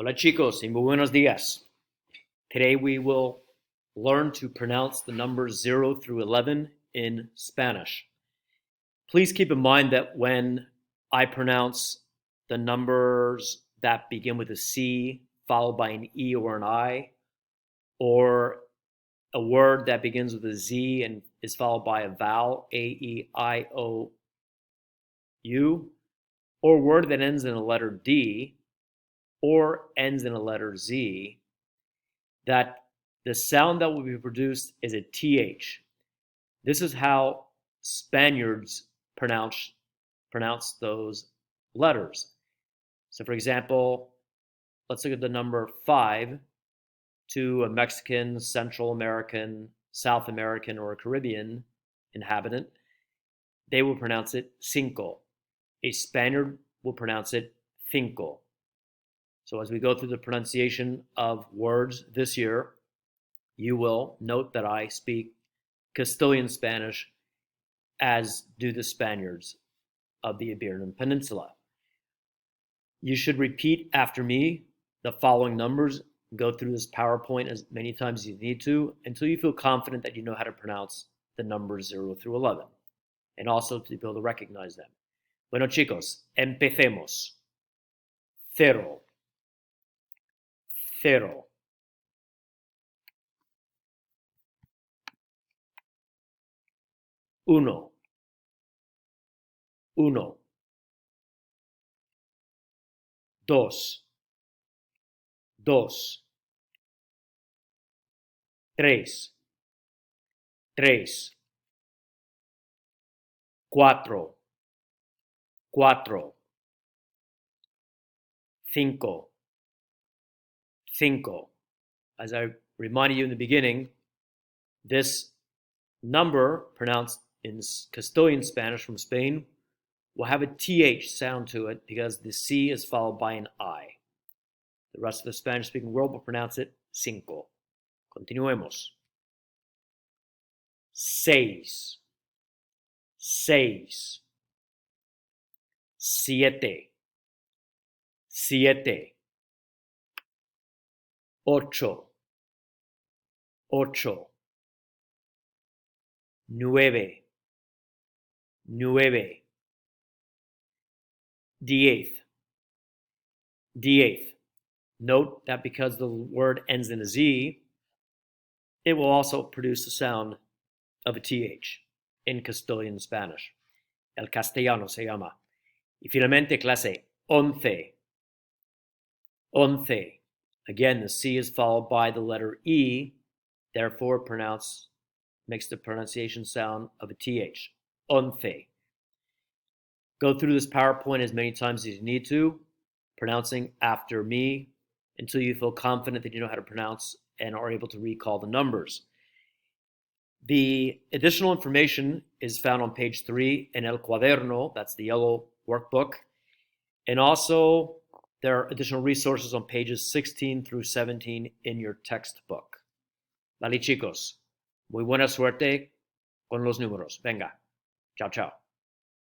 Hola chicos y muy buenos días. Today we will learn to pronounce the numbers 0 through 11 in Spanish. Please keep in mind that when I pronounce the numbers that begin with a C followed by an E or an I, or a word that begins with a Z and is followed by a vowel, A-E-I-O-U, or a word that ends in a letter D or ends in a letter Z, that the sound that will be produced is a TH. This is how Spaniards pronounce those letters. So for example, let's look at the number 5 to a Mexican, Central American, South American, or a Caribbean inhabitant. They will pronounce it cinco. A Spaniard will pronounce it cinco. So as we go through the pronunciation of words this year, you will note that I speak Castilian Spanish, as do the Spaniards of the Iberian Peninsula. You should repeat after me the following numbers. Go through this PowerPoint as many times as you need to until you feel confident that you know how to pronounce the numbers 0 through 11, and also to be able to recognize them. Bueno chicos, empecemos. 0, 0. 1, 1. 2, 2. 3, 3. 4, 4. 5, 5. As I reminded you in the beginning, this number, pronounced in Castilian Spanish from Spain, will have a TH sound to it because the C is followed by an I. The rest of the Spanish-speaking world will pronounce it cinco. Continuemos. 6, 6. 7, 7. 8, 8. 9, 9. 10, 10. Note that because the word ends in a Z, it will also produce the sound of a TH in Castilian Spanish. El castellano se llama. Y finalmente, clase 11, 11. Again, the C is followed by the letter E, therefore makes the pronunciation sound of a TH. 11. Go through this PowerPoint as many times as you need to, pronouncing after me until you feel confident that you know how to pronounce and are able to recall the numbers. The additional information is found on page 3 in El Cuaderno, that's the yellow workbook. And also, there are additional resources on pages 16 through 17 in your textbook. Vale, chicos. Muy buena suerte con los números. Venga. Chao, chao.